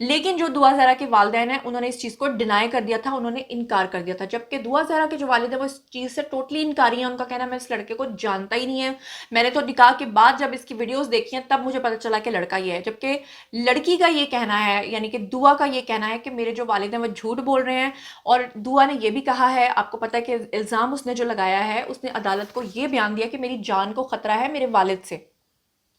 لیکن جو دعا زہرا کے والدین ہیں انہوں نے اس چیز کو ڈینائی کر دیا تھا, انہوں نے انکار کر دیا تھا, جبکہ دعا زہرا کے جو والد ہیں وہ اس چیز سے ٹوٹلی انکاری ہیں. ان کا کہنا ہے میں اس لڑکے کو جانتا ہی نہیں ہے, میں نے تو نکاح کے بعد جب اس کی ویڈیوز دیکھی ہیں تب مجھے پتا چلا کہ لڑکا یہ ہے. جبکہ لڑکی کا یہ کہنا ہے, یعنی کہ دعا کا یہ کہنا ہے کہ میرے جو والد ہیں وہ جھوٹ بول رہے ہیں. اور دعا نے یہ بھی کہا ہے, آپ کو پتا ہے کہ الزام اس نے جو لگایا ہے, اس نے عدالت کو یہ بیان دیا کہ میری جان کو خطرہ ہے میرے والد سے.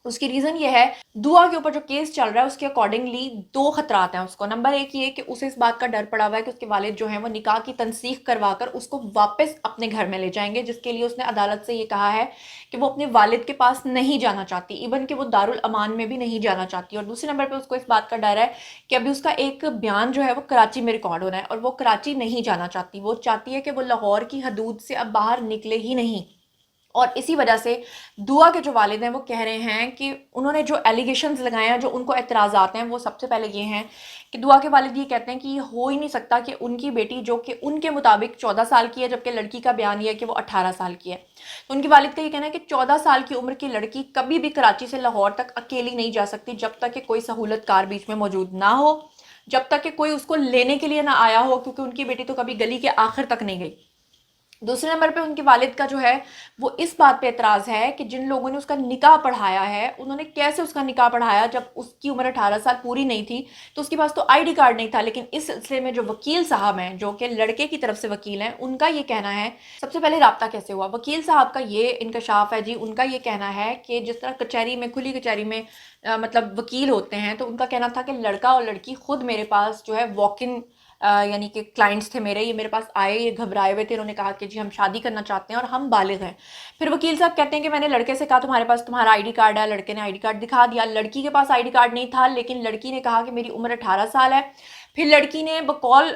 اس کی ریزن یہ ہے, دعا کے اوپر جو کیس چل رہا ہے اس کے اکارڈنگلی 2 خطرات ہیں اس کو. نمبر 1 یہ کہ اسے اس بات کا ڈر پڑا ہوا ہے کہ اس کے والد جو ہیں وہ نکاح کی تنسیخ کروا کر اس کو واپس اپنے گھر میں لے جائیں گے, جس کے لیے اس نے عدالت سے یہ کہا ہے کہ وہ اپنے والد کے پاس نہیں جانا چاہتی, ایون کہ وہ دارالامان میں بھی نہیں جانا چاہتی. اور دوسرے نمبر پہ اس کو اس بات کا ڈر ہے کہ ابھی اس کا ایک بیان جو ہے وہ کراچی میں ریکارڈ ہونا ہے, اور وہ کراچی نہیں جانا چاہتی, وہ چاہتی ہے کہ وہ لاہور کی حدود سے اب باہر نکلے ہی نہیں. اور اسی وجہ سے دعا کے جو والد ہیں وہ کہہ رہے ہیں کہ انہوں نے جو ایلیگیشنز لگائے ہیں, جو ان کو اعتراضات ہیں, وہ سب سے پہلے یہ ہیں کہ دعا کے والد یہ کہتے ہیں کہ یہ ہو ہی نہیں سکتا کہ ان کی بیٹی جو کہ ان کے مطابق 14 سال کی ہے, جبکہ لڑکی کا بیان یہ ہے کہ وہ 18 سال کی ہے. تو ان کے والد کا یہ کہنا ہے کہ 14 سال کی عمر کی لڑکی کبھی بھی کراچی سے لاہور تک اکیلی نہیں جا سکتی جب تک کہ کوئی سہولت کار بیچ میں موجود نہ ہو, جب تک کہ کوئی اس کو لینے کے لیے نہ آیا ہو, کیونکہ ان کی بیٹی تو کبھی گلی کے آخر تک نہیں گئی. دوسرے نمبر پہ ان کے والد کا جو ہے وہ اس بات پہ اعتراض ہے کہ جن لوگوں نے اس کا نکاح پڑھایا ہے, انہوں نے کیسے اس کا نکاح پڑھایا جب اس کی عمر 18 سال پوری نہیں تھی, تو اس کے پاس تو آئی ڈی کارڈ نہیں تھا. لیکن اس سلسلے میں جو وکیل صاحب ہیں, جو کہ لڑکے کی طرف سے وکیل ہیں, ان کا یہ کہنا ہے, سب سے پہلے رابطہ کیسے ہوا, وکیل صاحب کا یہ انکشاف ہے جی. ان کا یہ کہنا ہے کہ جس طرح کچہری میں, کھلی کچہری میں مطلب وکیل ہوتے ہیں, تو ان کا کہنا تھا کہ لڑکا اور لڑکی خود میرے پاس جو ہے واک ان یعنی کہ کلائنٹس تھے میرے, یہ میرے پاس آئے, یہ گھبرائے ہوئے تھے, انہوں نے کہا کہ جی ہم شادی کرنا چاہتے ہیں اور ہم بالغ ہیں. پھر وکیل صاحب کہتے ہیں کہ میں نے لڑکے سے کہا تمہارے پاس تمہارا آئی ڈی کارڈ ہے, لڑکے نے آئی ڈی کارڈ دکھا دیا. لڑکی کے پاس آئی ڈی کارڈ نہیں تھا, لیکن لڑکی نے کہا کہ میری عمر 18 سال ہے. پھر لڑکی نے بقول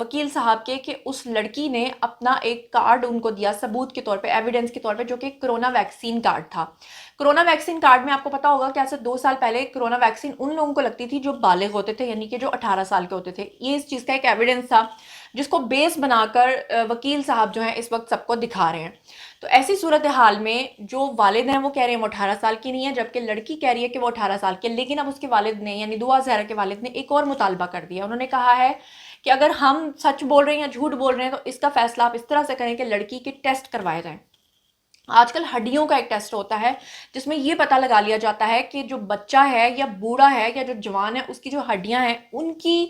وکیل صاحب کے کہ اس لڑکی نے اپنا ایک کارڈ ان کو دیا ثبوت کے طور پہ, ایویڈنس کے طور پہ, جو کہ کرونا ویکسین کارڈ تھا. کرونا ویکسین کارڈ میں آپ کو پتا ہوگا کہ ایسے 2 سال پہلے کرونا ویکسین ان لوگوں کو لگتی تھی جو بالغ ہوتے تھے, یعنی کہ جو 18 سال کے ہوتے تھے. یہ اس چیز کا ایک ایویڈنس تھا جس کو بیس بنا کر وکیل صاحب جو ہیں اس وقت سب کو دکھا رہے ہیں. تو ایسی صورتحال میں جو والد ہیں وہ کہہ رہے ہیں وہ 18 سال کی نہیں ہے, جبکہ لڑکی کہہ رہی ہے کہ وہ 18 سال کی ہے. لیکن اب اس کے والد نے, یعنی دعا زہرا کے والد نے, ایک اور مطالبہ کر دیا. انہوں نے کہا ہے کہ اگر ہم سچ بول رہے ہیں یا جھوٹ بول رہے ہیں تو اس کا فیصلہ آپ اس طرح سے کریں کہ لڑکی کے ٹیسٹ کروائے جائیں. آج کل ہڈیوں کا ایک ٹیسٹ ہوتا ہے جس میں یہ پتہ لگا لیا جاتا ہے کہ جو بچہ ہے یا بوڑھا ہے یا جو جوان ہے, اس کی جو ہڈیاں ہیں ان کی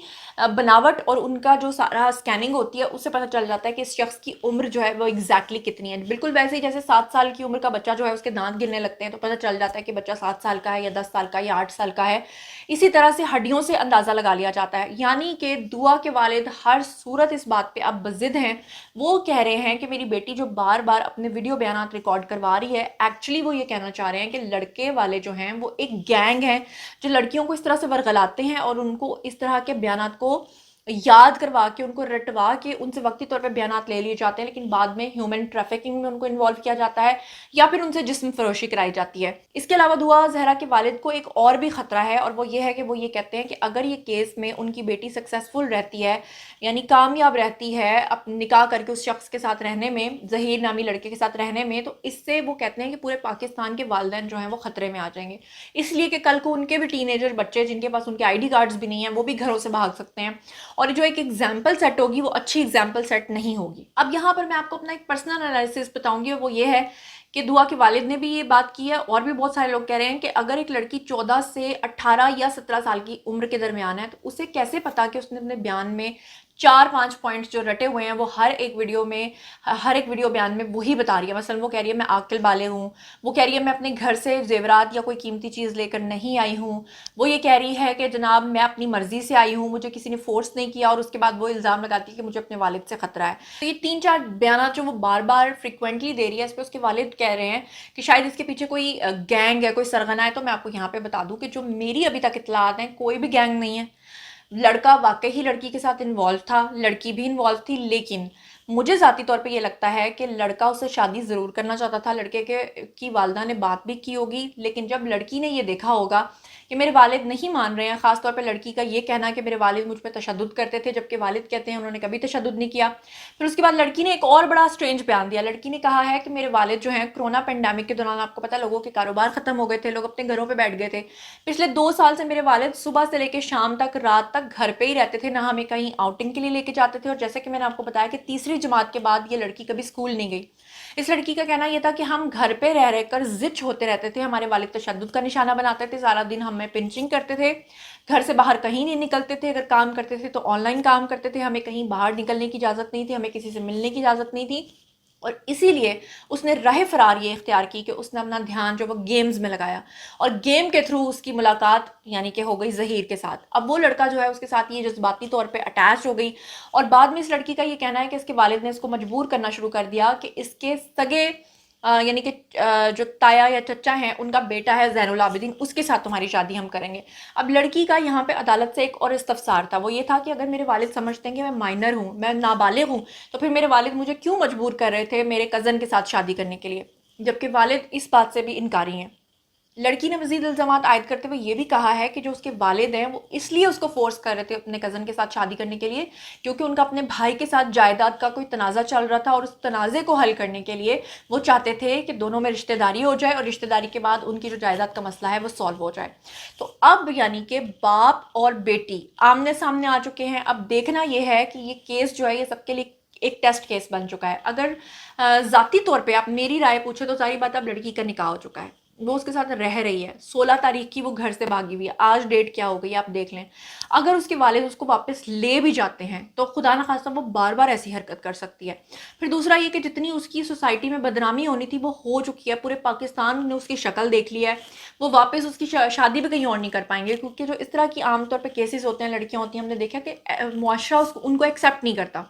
بناوٹ اور ان کا جو سارا اسکیننگ ہوتی ہے, اس سے پتہ چل جاتا ہے کہ اس شخص کی عمر جو ہے وہ ایگزیکٹلی کتنی ہے. بالکل ویسے ہی جیسے 7 سال کی عمر کا بچہ جو ہے اس کے دانت گرنے لگتے ہیں تو پتہ چل جاتا ہے کہ بچہ 7 سال کا ہے یا 10 سال کا یا 8 سال کا ہے. اسی طرح سے ہڈیوں سے اندازہ لگا لیا جاتا ہے. یعنی کہ دعا کے والد ہر صورت اس بات پہ اب بضد ہیں. وہ کہہ رہے ہیں کہ میری بیٹی جو بار بار اپنے ویڈیو بیانات ریکارڈ کروا رہی ہے, ایکچولی وہ یہ کہنا چاہ رہے ہیں کہ لڑکے والے جو ہیں وہ ایک گینگ ہیں جو لڑکیوں کو اس طرح سے ورغلاتے ہیں اور ان کو اس طرح کے بیانات کو یاد کروا کے, ان کو رٹوا کے ان سے وقتی طور پہ بیانات لے لیے جاتے ہیں, لیکن بعد میں ہیومن ٹریفکنگ میں ان کو انوالو کیا جاتا ہے یا پھر ان سے جسم فروشی کرائی جاتی ہے. اس کے علاوہ دعا زہرا کے والد کو ایک اور بھی خطرہ ہے, اور وہ یہ ہے کہ وہ یہ کہتے ہیں کہ اگر یہ کیس میں ان کی بیٹی سکسیسفل رہتی ہے, یعنی کامیاب رہتی ہے نکاح کر کے اس شخص کے ساتھ رہنے میں, ظہیر نامی لڑکے کے ساتھ رہنے میں, تو اس سے وہ کہتے ہیں کہ پورے پاکستان کے والدین جو ہیں وہ خطرے میں آ جائیں گے. اس لیے کہ کل کو ان کے بھی ٹین ایجر بچے جن کے پاس ان کے آئی ڈی کارڈز بھی نہیں ہیں وہ بھی گھروں سے بھاگ سکتے ہیں, اور جو ایک ایگزامپل سیٹ ہوگی وہ اچھی ایگزامپل سیٹ نہیں ہوگی. اب یہاں پر میں آپ کو اپنا ایک پرسنل انالیسس بتاؤں گی, وہ یہ ہے کہ دعا کے والد نے بھی یہ بات کی ہے, اور بھی بہت سارے لوگ کہہ رہے ہیں کہ اگر ایک لڑکی 14 سے 18 یا 17 سال کی عمر کے درمیان ہے تو اسے کیسے پتا کہ اس نے اپنے بیان میں 4-5 پوائنٹس جو رٹے ہوئے ہیں وہ ہر ایک ویڈیو بیان میں وہی بتا رہی ہے. مثلا وہ کہہ رہی ہے میں عاقل بالغ ہوں, وہ کہہ رہی ہے میں اپنے گھر سے زیورات یا کوئی قیمتی چیز لے کر نہیں آئی ہوں, وہ یہ کہہ رہی ہے کہ جناب میں اپنی مرضی سے آئی ہوں, مجھے کسی نے فورس نہیں کیا, اور اس کے بعد وہ الزام لگاتی ہے کہ مجھے اپنے والد سے خطرہ ہے. تو یہ 3-4 بیانات جو وہ بار بار فریکوینٹلی دے رہی ہے, اس پہ اس کے والد کہہ رہے ہیں کہ شاید اس کے پیچھے کوئی گینگ ہے, کوئی سرغنہ ہے. تو میں آپ کو یہاں پہ بتا دوں کہ جو میری ابھی تک اطلاعات ہیں کوئی بھی گینگ نہیں ہے. لڑکا واقعی لڑکی کے ساتھ انوالو تھا, لڑکی بھی انوالو تھی, لیکن مجھے ذاتی طور پہ یہ لگتا ہے کہ لڑکا اسے شادی ضرور کرنا چاہتا تھا، لڑکے کی والدہ نے بات بھی کی ہوگی، لیکن جب لڑکی نے یہ دیکھا ہوگا کہ میرے والد نہیں مان رہے ہیں، خاص طور پہ لڑکی کا یہ کہنا ہے کہ میرے والد مجھ پہ تشدد کرتے تھے، جبکہ والد کہتے ہیں انہوں نے کبھی تشدد نہیں کیا۔ پھر اس کے بعد لڑکی نے ایک اور بڑا سٹرینج بیان دیا، لڑکی نے کہا ہے کہ میرے والد جو ہیں کرونا پینڈیمک کے دوران، آپ کو پتہ لوگوں کے کاروبار ختم ہو گئے تھے، لوگ اپنے گھروں پہ بیٹھ گئے تھے، پچھلے 2 سال سے میرے والد صبح سے لے کے شام تک، رات تک گھر پہ ہی رہتے تھے، نہ ہمیں کہیں آؤٹنگ کے لیے لے کے جاتے تھے، اور جیسے کہ میں نے آپ کو بتایا کہ تیسری جماعت کے بعد یہ لڑکی کبھی اسکول نہیں گئی۔ اس لڑکی کا کہنا یہ تھا کہ ہم گھر پہ رہ کر زچ ہوتے رہتے تھے، ہمارے والد تشدد کا نشانہ بناتے تھے، سارا دن ہمیں پنچنگ کرتے تھے، گھر سے باہر کہیں نہیں نکلتے تھے، اگر کام کرتے تھے تو آن لائن کام کرتے تھے، ہمیں کہیں باہر نکلنے کی اجازت نہیں تھی، ہمیں کسی سے ملنے کی اجازت نہیں تھی، اور اسی لیے اس نے راہ فرار یہ اختیار کی کہ اس نے اپنا دھیان جو وہ گیمز میں لگایا، اور گیم کے تھرو اس کی ملاقات یعنی کہ ہو گئی ظہیر کے ساتھ۔ اب وہ لڑکا جو ہے اس کے ساتھ یہ جذباتی طور پہ اٹیچ ہو گئی، اور بعد میں اس لڑکی کا یہ کہنا ہے کہ اس کے والد نے اس کو مجبور کرنا شروع کر دیا کہ اس کے سگے یعنی کہ جو تایا یا چچا ہیں ان کا بیٹا ہے زین العابدین، اس کے ساتھ تمہاری شادی ہم کریں گے۔ اب لڑکی کا یہاں پہ عدالت سے ایک اور استفسار تھا، وہ یہ تھا کہ اگر میرے والد سمجھتے ہیں کہ میں مائنر ہوں، میں نابالغ ہوں، تو پھر میرے والد مجھے کیوں مجبور کر رہے تھے میرے کزن کے ساتھ شادی کرنے کے لیے، جبکہ والد اس بات سے بھی انکاری ہیں۔ لڑکی نے مزید الزامات عائد کرتے ہوئے یہ بھی کہا ہے کہ جو اس کے والد ہیں وہ اس لیے اس کو فورس کر رہے تھے اپنے کزن کے ساتھ شادی کرنے کے لیے کیونکہ ان کا اپنے بھائی کے ساتھ جائیداد کا کوئی تنازع چل رہا تھا، اور اس تنازع کو حل کرنے کے لیے وہ چاہتے تھے کہ دونوں میں رشتہ داری ہو جائے، اور رشتہ داری کے بعد ان کی جو جائیداد کا مسئلہ ہے وہ سالو ہو جائے۔ تو اب یعنی کہ باپ اور بیٹی آمنے سامنے آ چکے ہیں۔ اب دیکھنا یہ ہے کہ یہ کیس جو ہے یہ سب کے لیے ایک ٹیسٹ کیس بن چکا ہے۔ اگر ذاتی طور پہ آپ میری رائے پوچھے تو ساری بات اب لڑکی کا نکاح ہو چکا ہے، وہ اس کے ساتھ رہ رہی ہے، 16 تاریخ کی وہ گھر سے بھاگی ہوئی ہے، آج ڈیٹ کیا ہو گئی آپ دیکھ لیں۔ اگر اس کے والد اس کو واپس لے بھی جاتے ہیں تو خدا نخواستہ وہ بار بار ایسی حرکت کر سکتی ہے۔ پھر دوسرا یہ کہ جتنی اس کی سوسائٹی میں بدنامی ہونی تھی وہ ہو چکی ہے، پورے پاکستان نے اس کی شکل دیکھ لی ہے، وہ واپس اس کی شادی بھی کہیں اور نہیں کر پائیں گے، کیونکہ جو اس طرح کی عام طور پہ کیسز ہوتے ہیں، لڑکیاں ہوتی ہیں، ہم نے دیکھا کہ معاشرہ ان کو ایکسیپٹ نہیں کرتا۔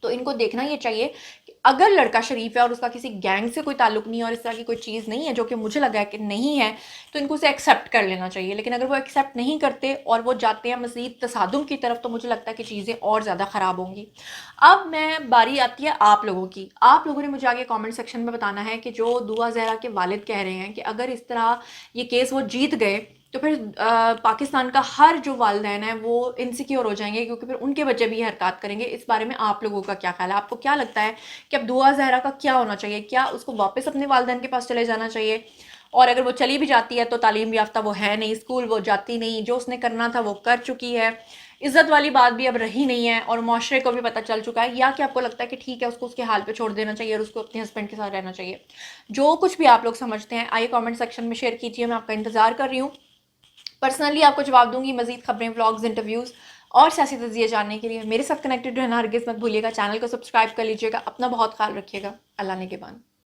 تو ان کو دیکھنا یہ چاہیے کہ اگر لڑکا شریف ہے اور اس کا کسی گینگ سے کوئی تعلق نہیں ہے اور اس طرح کی کوئی چیز نہیں ہے، جو کہ مجھے لگا ہے کہ نہیں ہے، تو ان کو اسے ایکسیپٹ کر لینا چاہیے۔ لیکن اگر وہ ایکسیپٹ نہیں کرتے اور وہ جاتے ہیں مزید تصادم کی طرف تو مجھے لگتا ہے کہ چیزیں اور زیادہ خراب ہوں گی۔ اب میں باری آتی ہے آپ لوگوں کی، آپ لوگوں نے مجھے آگے کامنٹ سیکشن میں بتانا ہے کہ جو دعا زہرا کے والد کہہ رہے ہیں کہ اگر اس طرح یہ کیس وہ جیت گئے تو پھر پاکستان کا ہر جو والدین ہے وہ انسیکیور ہو جائیں گے، کیونکہ پھر ان کے بچے بھی حرکات کریں گے۔ اس بارے میں آپ لوگوں کا کیا خیال ہے؟ آپ کو کیا لگتا ہے کہ اب دعا زہرا کا کیا ہونا چاہیے؟ کیا اس کو واپس اپنے والدین کے پاس چلے جانا چاہیے؟ اور اگر وہ چلی بھی جاتی ہے تو تعلیم یافتہ وہ ہے نہیں، اسکول وہ جاتی نہیں، جو اس نے کرنا تھا وہ کر چکی ہے، عزت والی بات بھی اب رہی نہیں ہے، اور معاشرے کو بھی پتہ چل چکا ہے؟ یا کہ آپ کو لگتا ہے کہ ٹھیک ہے اس کو اس کے حال پہ چھوڑ دینا چاہیے اور اس کو اپنے ہسبینڈ کے ساتھ رہنا چاہیے؟ جو کچھ بھی آپ لوگ سمجھتے ہیں آئیے کامنٹ سیکشن میں شیئر کیجیے، میں آپ کا انتظار کر رہی ہوں۔ پرسنلی آپ کو جواب دوں گی۔ مزید خبریں، ولاگز، انٹرویوز اور سیاسی تجزیے جاننے کے لیے میرے ساتھ کنیکٹڈ رہنا ہرگز مت بھولیے گا۔ چینل کو سبسکرائب کر لیجیے گا۔ اپنا بہت خیال رکھیے گا۔ اللہ نگہبان۔